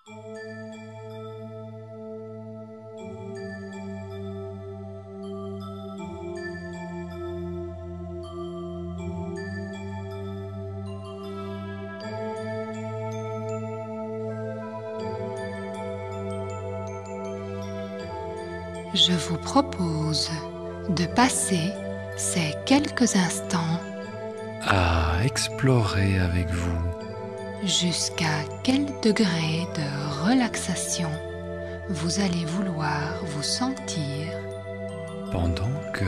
Je vous propose de passer ces quelques instants à explorer avec vous jusqu'à quel degré de relaxation vous allez vouloir vous sentir pendant que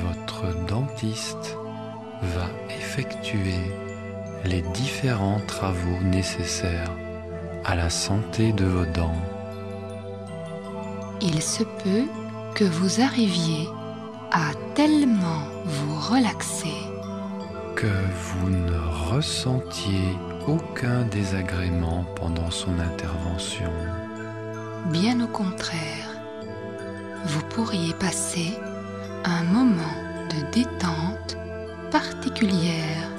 votre dentiste va effectuer les différents travaux nécessaires à la santé de vos dents. Il se peut que vous arriviez à tellement vous relaxer que vous ne ressentiez aucun désagrément pendant son intervention. Bien au contraire, vous pourriez passer un moment de détente particulière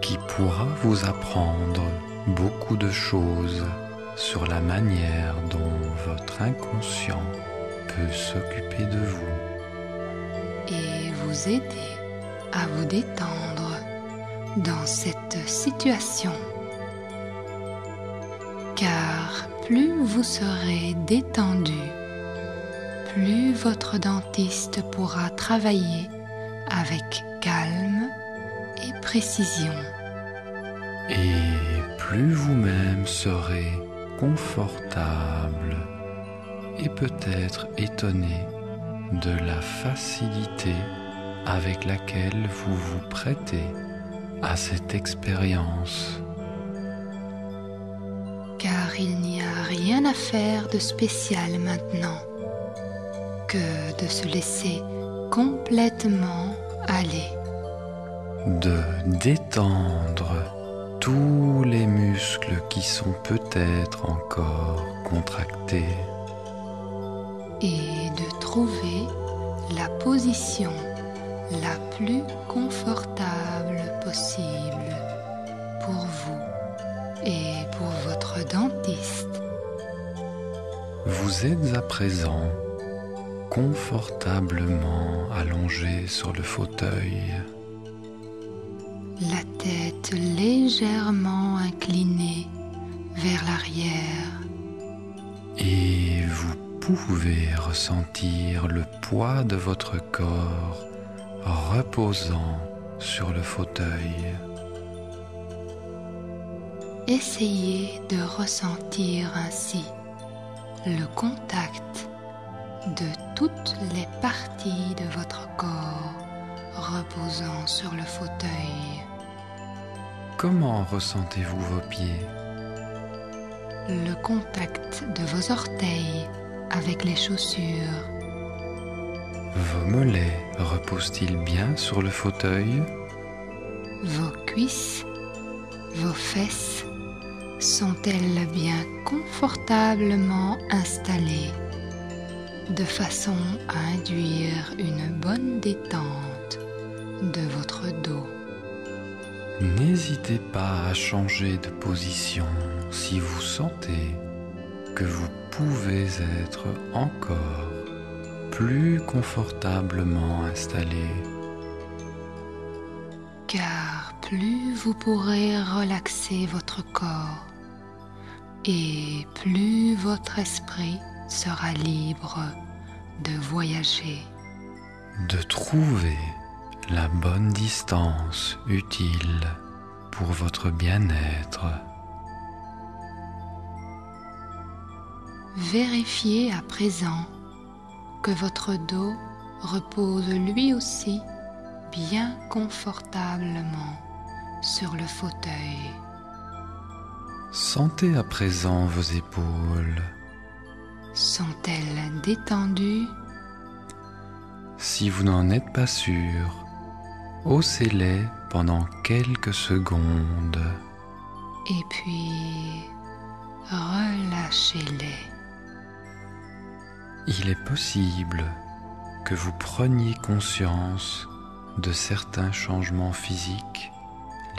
qui pourra vous apprendre beaucoup de choses sur la manière dont votre inconscient peut s'occuper de vous et vous aider à vous détendre dans cette situation. Car plus vous serez détendu, plus votre dentiste pourra travailler avec calme et précision. Et plus vous-même serez confortable et peut-être étonné de la facilité avec laquelle vous vous prêtez à cette expérience. Car il n'y a rien à faire de spécial maintenant que de se laisser complètement aller. De détendre tous les muscles qui sont peut-être encore contractés. Et de trouver la position la plus confortable possible pour vous et pour votre dentiste. Vous êtes à présent confortablement allongé sur le fauteuil. La tête légèrement inclinée vers l'arrière. Et vous pouvez ressentir le poids de votre corps reposant sur le fauteuil. Essayez de ressentir ainsi le contact de toutes les parties de votre corps reposant sur le fauteuil. Comment ressentez-vous vos pieds? Le contact de vos orteils avec les chaussures. Vos mollets reposent-ils bien sur le fauteuil? Vos cuisses, vos fesses sont-elles bien confortablement installées de façon à induire une bonne détente de votre dos? N'hésitez pas à changer de position si vous sentez que vous pouvez être encore plus confortablement installé. Car plus vous pourrez relaxer votre corps et plus votre esprit sera libre de voyager. De trouver la bonne distance utile pour votre bien-être. Vérifiez à présent que votre dos repose lui aussi bien confortablement sur le fauteuil. Sentez à présent vos épaules. Sont-elles détendues? Si vous n'en êtes pas sûr, haussez-les pendant quelques secondes. Et puis, relâchez-les. Il est possible que vous preniez conscience de certains changements physiques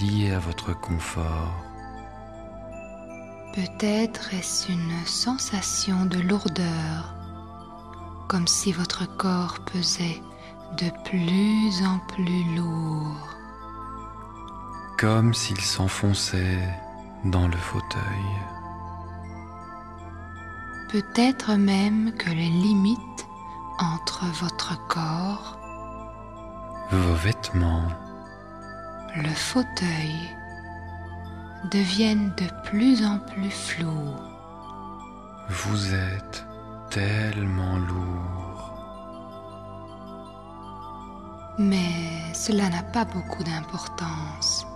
liés à votre confort. Peut-être est-ce une sensation de lourdeur, comme si votre corps pesait de plus en plus lourd. Comme s'il s'enfonçait dans le fauteuil. Peut-être même que les limites entre votre corps, Vos vêtements, le fauteuil, deviennent de plus en plus floues. vous êtes tellement lourd. Mais cela n'a pas beaucoup d'importance.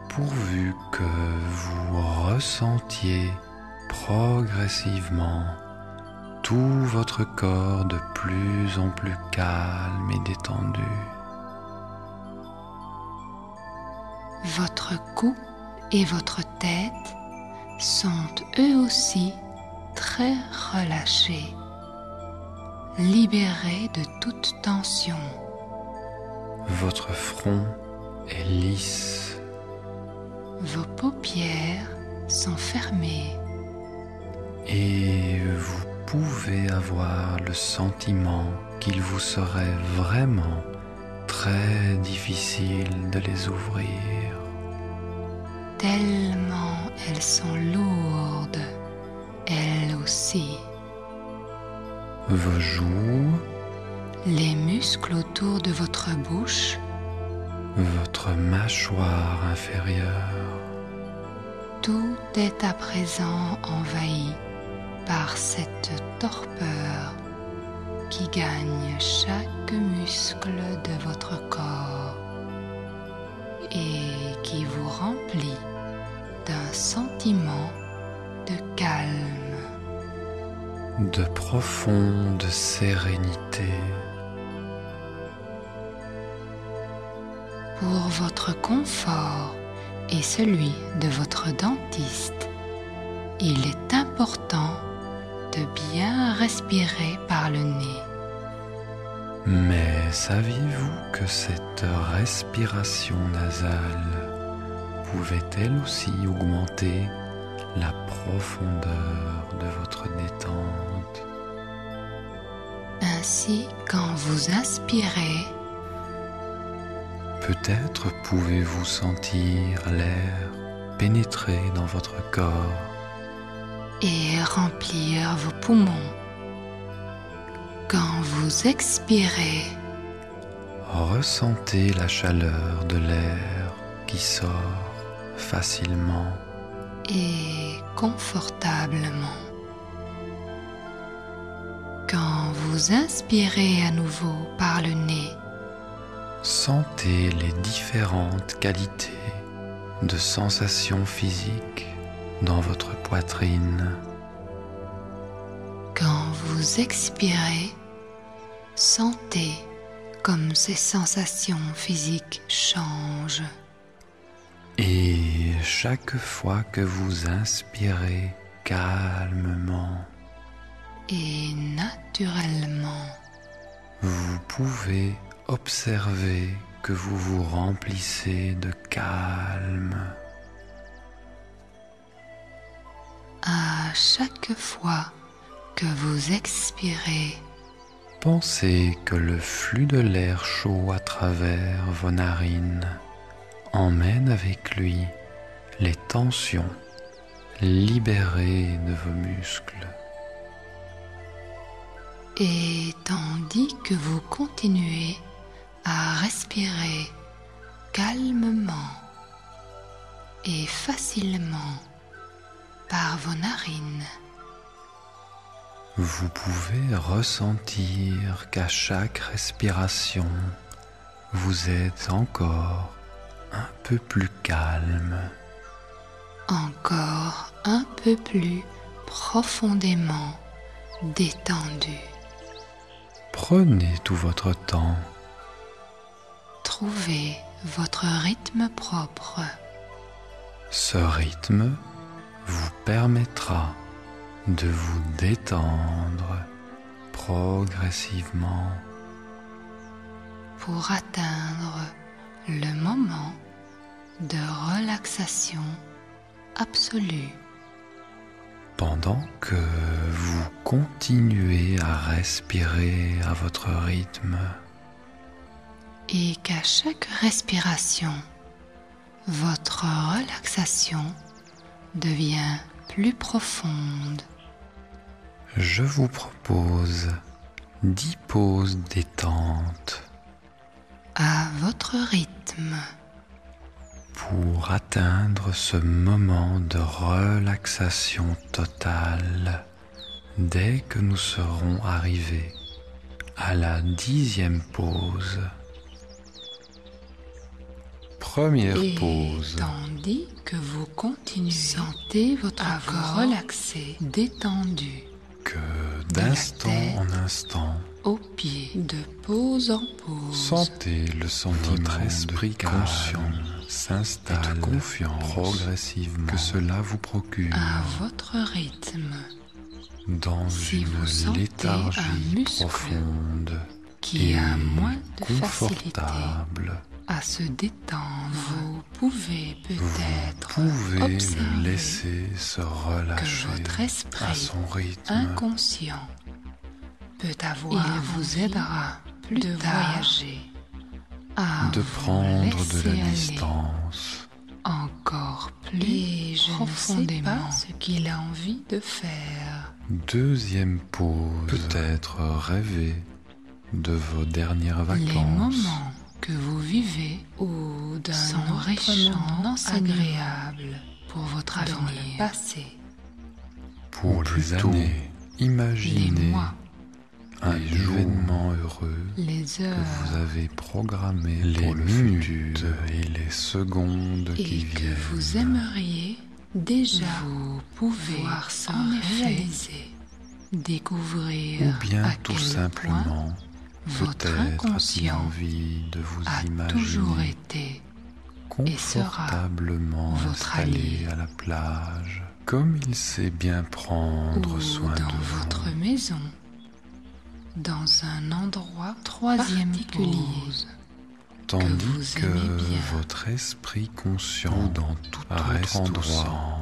Pourvu que vous ressentiez progressivement tout votre corps de plus en plus calme et détendu. Votre cou et votre tête sont eux aussi très relâchés, libérés de toute tension. Votre front est lisse. Vos paupières sont fermées. Et vous pouvez avoir le sentiment qu'il vous serait vraiment très difficile de les ouvrir. Tellement elles sont lourdes, elles aussi. Vos joues, Les muscles autour de votre bouche, votre mâchoire inférieure, tout est à présent envahi par cette torpeur qui gagne chaque muscle de votre corps et qui vous remplit d'un sentiment de calme. de profonde sérénité. Pour votre confort et celui de votre dentiste, il est important de bien respirer par le nez. Mais saviez-vous que cette respiration nasale pouvait elle aussi augmenter la profondeur de votre détente? Ainsi, quand vous inspirez, Peut-être pouvez-vous sentir l'air pénétrer dans votre corps et remplir vos poumons. Quand vous expirez, ressentez la chaleur de l'air qui sort facilement. et confortablement. Quand vous inspirez à nouveau par le nez, Sentez les différentes qualités de sensations physiques dans votre poitrine. quand vous expirez, sentez comme ces sensations physiques changent. Et chaque fois que vous inspirez calmement, Et naturellement, vous pouvez observer que vous vous remplissez de calme. à chaque fois que vous expirez, Pensez que le flux de l'air chaud à travers vos narines emmène avec lui les tensions libérées de vos muscles. et tandis que vous continuez à respirer calmement et facilement par vos narines, Vous pouvez ressentir qu'à chaque respiration, vous êtes encore un peu plus calme. encore un peu plus profondément détendu. Prenez tout votre temps. Trouvez votre rythme propre. Ce rythme vous permettra de vous détendre progressivement. Pour atteindre le moment de relaxation absolue. pendant que vous continuez à respirer à votre rythme. Et qu'à chaque respiration, votre relaxation devient plus profonde. Je vous propose 10 pauses détente À votre rythme, pour atteindre ce moment de relaxation totale dès que nous serons arrivés à la 10e pause. Première et pause. tandis que vous continuez, sentez votre corps relaxé, détendu, Que d'instant en instant, aux pieds, de pause en pause. sentez le sentiment votre esprit conscient s'installe et de confiance progressivement que cela vous procure À votre rythme, dans si vous une sentez léthargie un muscle profonde qui et a moins de facilité confortable. à se détendre, vous pouvez Vous peut-être pouvez le observer laisser se que relâcher votre à esprit son rythme. inconscient peut avoir Il vous aidera plus de voyager, à de vous prendre de laisser la aller distance, encore plus et je profondément ne sais pas ce qu'il a envie de faire. Deuxième pause, peut-être rêver de vos dernières vacances. Les moments que vous vivez ou d'un sont riches en agréables pour votre avenir passé. Pour les années, imaginez Les mois, un événement heureux les que heures vous avez programmé les pour le minutes futur et les secondes qui et que viennent. vous aimeriez déjà vous pouvez voir s'en réaliser, découvrir Ou bien à tout quel simplement, point votre peut-être a-t-il inconscient envie de vous a toujours imaginer été et sera confortablement votre installé allié. à la plage, comme il sait bien prendre ou soin de dans vous. votre maison, dans un endroit troisième pause, Tandis vous que aimez bien. votre esprit conscient dans tout autre endroit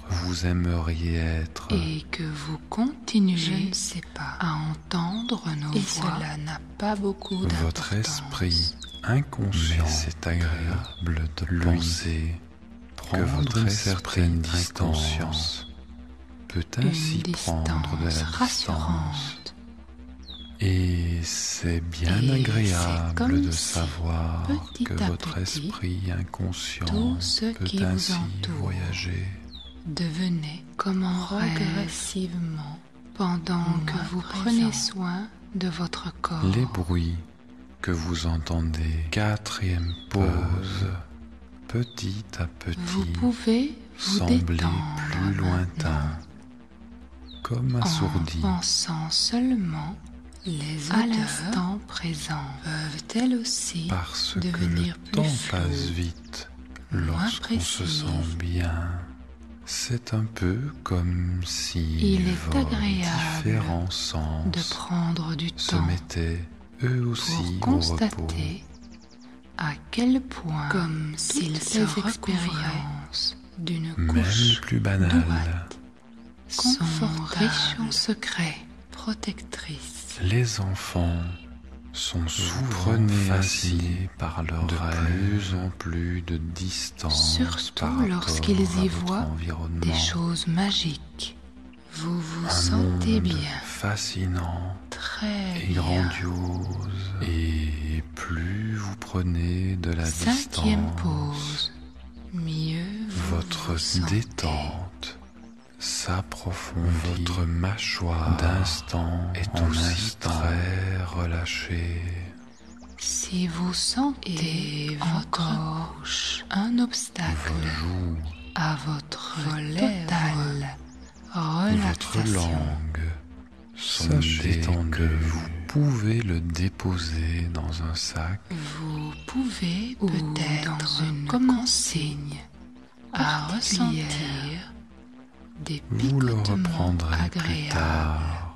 vous aimeriez être, et que vous continuez, je ne sais pas, à entendre nos voix. Cela n'a pas beaucoup d'importance. votre esprit inconscient, c'est agréable de penser que votre certaine distance peut ainsi prendre de la distance. Rassurante. Et c'est bien Et c'est agréable comme de si, savoir petit que à votre petit, esprit inconscient tout ce peut qui vous ainsi entoure voyager. Devenez comme en progressivement pendant que vous prenez soin de votre corps. Les bruits que vous entendez, quatrième pause, petit à petit, Vous pouvez vous sembler détendre plus lointains, maintenant, comme assourdis. en pensant seulement les à l'instant présent peuvent elles aussi Parce que devenir le plus temps floues, passe vite moins lorsqu'on se précises. sent bien. C'est un peu comme si Il est vos agréable différents sens de prendre du se temps mettaient eux aussi pour au repos. constater à quel point, comme s'ils se expériences d'une Même couche les plus banales, douate, sont riches en secrets, protectrices. les enfants sont souvent fascinés par leurs rêves, de plus en plus de distance Surtout par rapport lorsqu'ils à y votre voient environnement. des choses magiques. Vous vous Un sentez monde bien, fascinant très et bien. grandiose. Et plus vous prenez de la Cinquième distance, pause. Mieux vous votre vous sentez. détente s'approfondit. Votre mâchoire d'instant est aussi très relâchée. Si vous sentez encore un obstacle Vos joues, à votre totale votre relaxation, langue sont détendues. Que vous pouvez le déposer dans un sac vous pouvez peut-être commencer à ressentir des vous le picotements reprendrez plus agréables tard,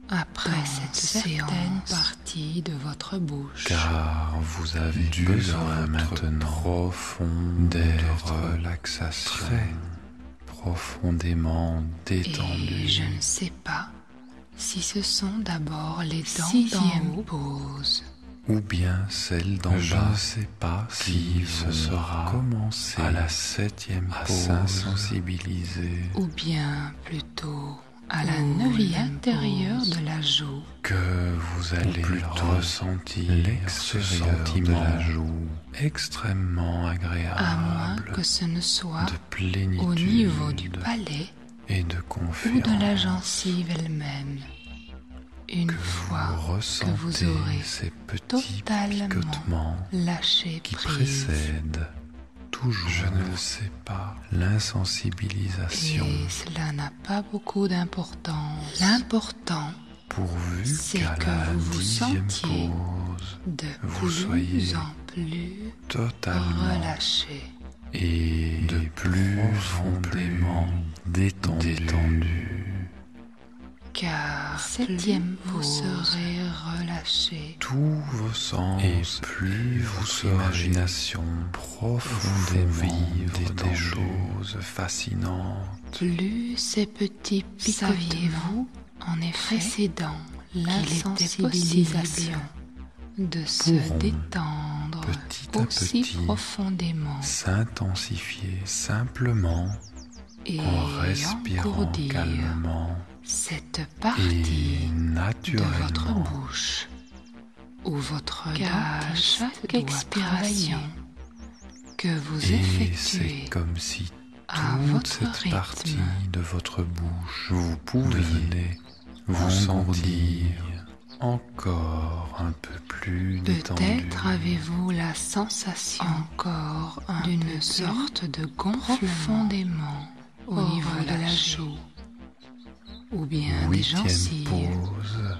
après cette certaine partie de votre bouche. car vous avez besoin maintenant profond de relaxation, très profondément détendu. Et je ne sais pas si ce sont d'abord les dents d'en haut pose, ou bien celle d'en bas. Je ne sais pas si ce sera commencé à la 7e pause, s'insensibiliser, ou bien plutôt à la 9e intérieure de la joue, que vous allez ressentir ce sentiment de la joue extrêmement agréable, à moins que ce ne soit de plénitude, au niveau du palais et de confiance, ou de la gencive elle-même. Une fois que vous aurez ces petits picotements lâché qui prise, précèdent toujours, je ne le sais pas, l'insensibilisation, et cela n'a pas beaucoup d'importance. L'important, pourvu c'est qu'à que la vous 10e sentiez pause, de vous plus soyez en plus totalement relâché et de plus profondément détendu. Car 7e vous serez relâché, Tous vos sens et plus votre imagination profondément vivre des choses fascinantes. plus ces petits picotements, saviez-vous en effet précédant l'insensibilisation de se détendre petit à aussi petit profondément s'intensifier simplement et en respirant engourdir calmement cette et partie de naturellement. votre bouche où votre car chaque expiration que vous Et effectuez c'est comme si à toute votre cette rythme partie de votre bouche, vous pouviez vous sentir encore un peu plus détendu. Peut-être avez-vous la sensation encore d'une sorte de gonflement profondément au niveau de la joue ou bien des 8e gencives. pause,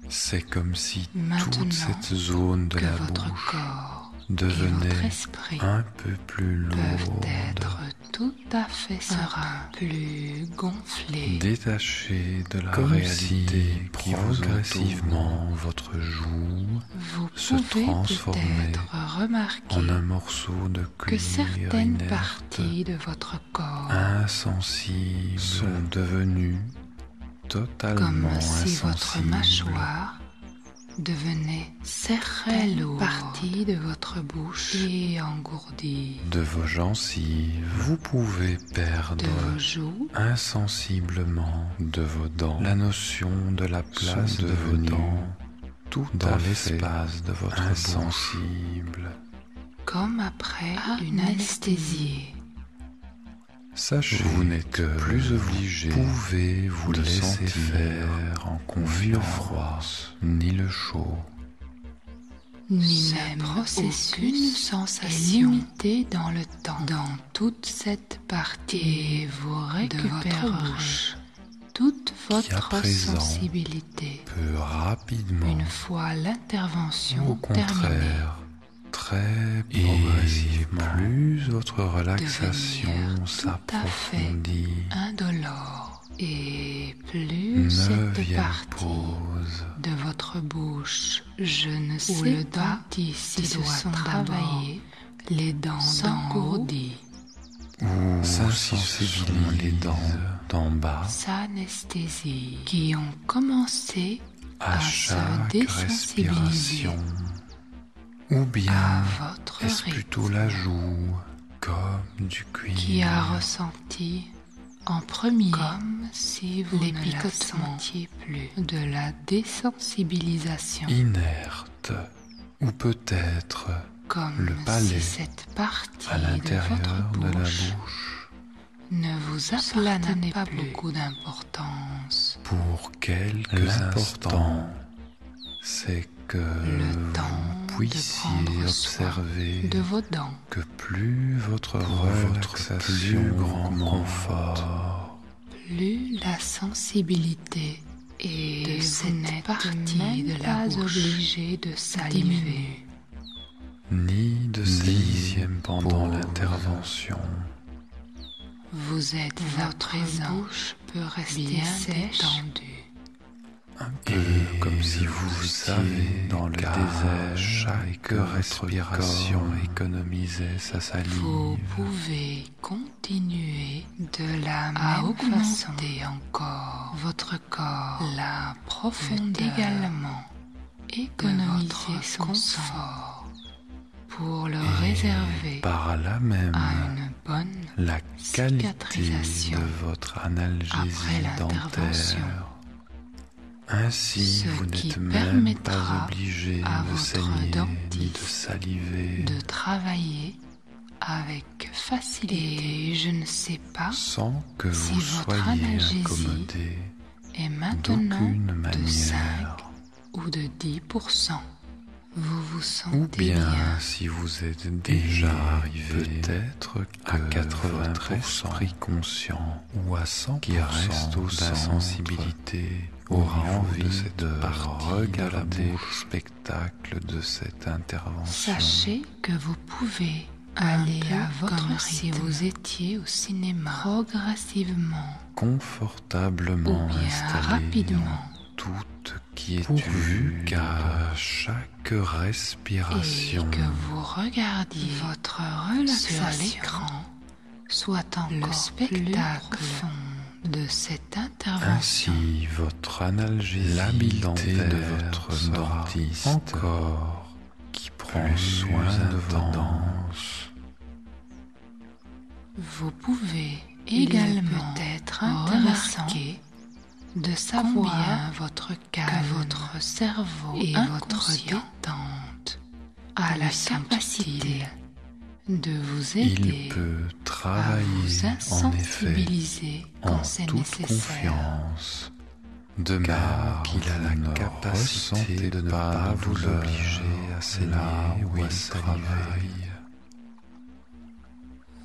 c'est comme si Maintenant toute cette zone de que la votre bouche corps et devenait votre esprit un peu plus peuvent lourde, être tout à fait sereins, plus gonflés, détaché de la réalité qui progressivement votre joue vous se pouvez transformer peut-être remarquer en un morceau de que cuir certaines inerte, parties de votre corps, insensibles, sont devenues totalement comme si votre insensibles. mâchoire devenait très lourde, partie de votre bouche et engourdie, De vos gencives, vous pouvez perdre de vos joues, insensiblement de vos dents la notion de la place de vos dents tout dans l'espace de votre insensible. comme après une anesthésie. Sachez vous n'êtes que plus obligé, pouvez vous le laisser faire en confiance, ni le chaud. Ni même aucune sensation limitée dans le temps. Dans toute cette partie, et vous récupérerez toute votre sensibilité Peut rapidement, une fois l'intervention au contraire, terminée. très progressivement, plus votre relaxation s'approfondit. Indolore et plus cette 9e partie pause, de votre bouche, je ne sais pas si se sont travaillées les dents s'engourdissent, où s'insensibilisent les dents d'en bas s'anesthésie, qui ont commencé à se chaque désensibiliser respiration. Ou bien à votre est-ce rythme, plutôt la joue comme du cuir qui a ressenti en premier, comme si vous les picotements ne la sentiez plus, de la désensibilisation, inerte, ou peut-être comme le palais si cette partie à l'intérieur de de votre la bouche bouche ne vous appartenait pas beaucoup d'importance. pour quelques instants. C'est que Le temps vous puissiez de prendre observer soin de vos dents, que plus votre relaxation, plus grand confort, plus la sensibilité et de cette partie de la bouche obligée de saliver, ni de dixième pendant l'intervention. Vous êtes votre bouche peut rester bien détendue Un peu comme si vous savez, dans le désert, chaque respiration économisait sa salive. Vous pouvez continuer de la même façon encore votre corps, la profondeur également, économiser son confort pour le réserver par là même à une bonne la qualité cicatrisation de votre analgésie dentaire. Ainsi, ce vous qui n'êtes même permettra pas obligé à de votre saigner ni de dentiste saliver de travailler avec facilité. Et je ne sais pas sans que si vous votre soyez analgésie incommodé est maintenant d'aucune de 5 manière. ou de 10%. Vous vous Ou sentez bien, bien. si vous êtes déjà arrivé peut-être à 80% conscient ou à 100% qui reste au sensibilité aura envie de regarder le spectacle de cette intervention. Sachez que vous pouvez aller à votre rythme, si vous étiez au cinéma, progressivement Confortablement ou bien installé rapidement, en toute quiétude, pourvu qu'à chaque respiration et que vous regardiez votre relaxation sur l'écran soit encore le spectacle de cette intervention. Ainsi, votre analgésie dentaire de votre dentiste encore qui prend soin de vos dents. Vous pouvez également être remarquer de savoir votre calme, votre cerveau et votre détente a la capacité de vous aider Il peut à travailler vous en effet insensibiliser en quand c'est toute nécessaire. confiance, de même qu'il a la capacité de ne pas vous obliger à saigner ou à saliver.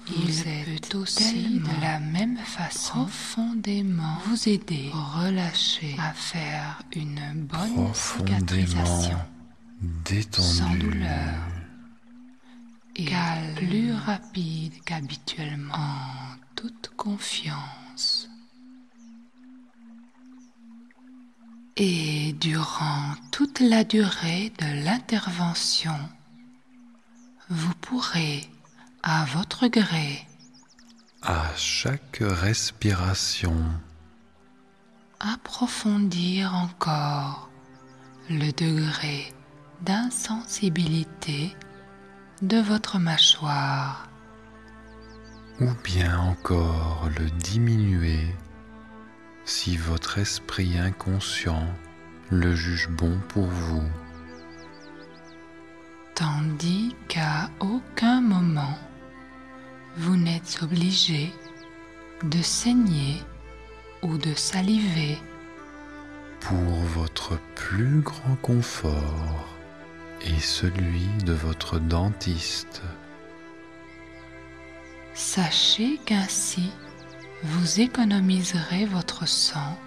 Il peut aussi de la même façon profondément vous aider à relâcher, à faire une bonne cicatrisation détendu, sans douleur et plus rapide qu'habituellement, en toute confiance. Et durant toute la durée de l'intervention, vous pourrez, à votre gré, à chaque respiration, approfondir encore le degré d'insensibilité de votre mâchoire, ou bien encore le diminuer si votre esprit inconscient le juge bon pour vous. Tandis qu'à aucun moment vous n'êtes obligé de saigner ou de saliver. Pour votre plus grand confort et celui de votre dentiste. Sachez qu'ainsi vous économiserez votre sang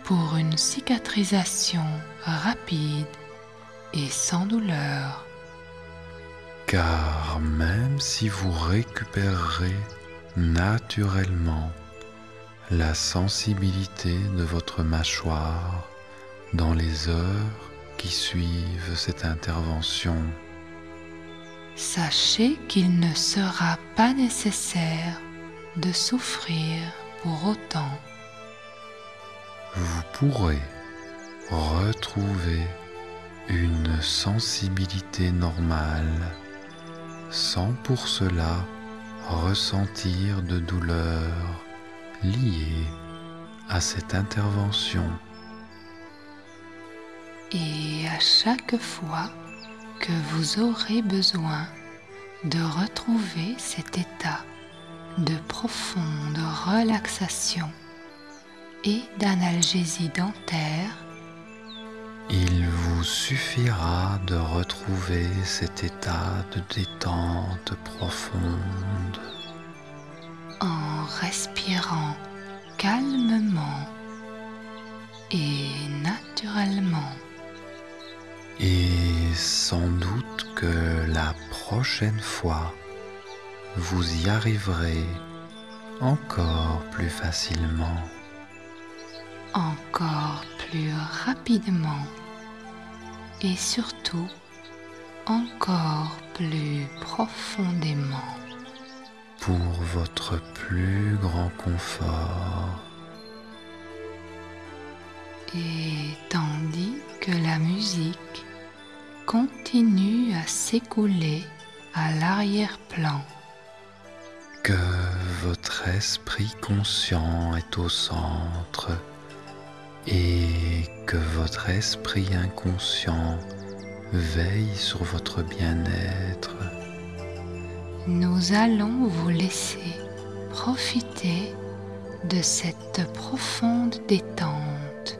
pour une cicatrisation rapide et sans douleur. Car même si vous récupérerez naturellement la sensibilité de votre mâchoire dans les heures qui suivent cette intervention, sachez qu'il ne sera pas nécessaire de souffrir pour autant. Vous pourrez retrouver une sensibilité normale sans pour cela ressentir de douleur liée à cette intervention. Et à chaque fois que vous aurez besoin de retrouver cet état de profonde relaxation et d'analgésie dentaire, il vous suffira de retrouver cet état de détente profonde en respirant calmement et naturellement. Et sans doute que la prochaine fois, vous y arriverez encore plus facilement. encore plus rapidement et surtout encore plus profondément pour votre plus grand confort. Et tandis que la musique continue à s'écouler à l'arrière-plan, que votre esprit conscient est au centre et que votre esprit inconscient veille sur votre bien-être, nous allons vous laisser profiter de cette profonde détente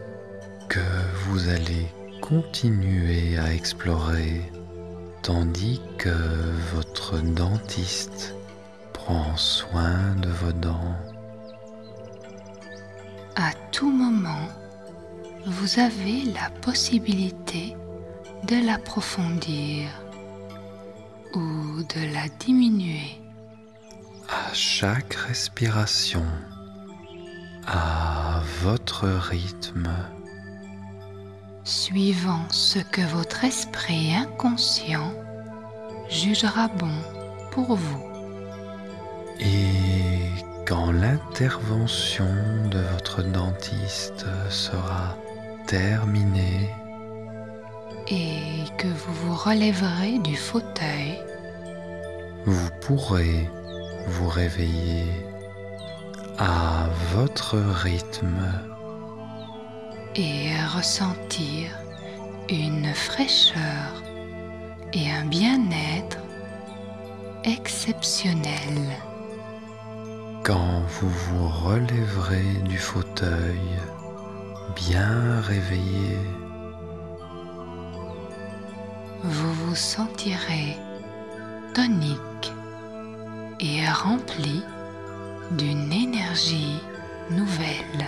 que vous allez continuer à explorer tandis que votre dentiste prend soin de vos dents. À tout moment, vous avez la possibilité de l'approfondir ou de la diminuer. À chaque respiration, à votre rythme, suivant ce que votre esprit inconscient jugera bon pour vous. et quand l'intervention de votre dentiste sera terminée, Et que vous vous relèverez du fauteuil, vous pourrez vous réveiller à votre rythme et ressentir une fraîcheur et un bien-être exceptionnel. quand vous vous relèverez du fauteuil, bien réveillé. Vous vous sentirez tonique et rempli d'une énergie nouvelle.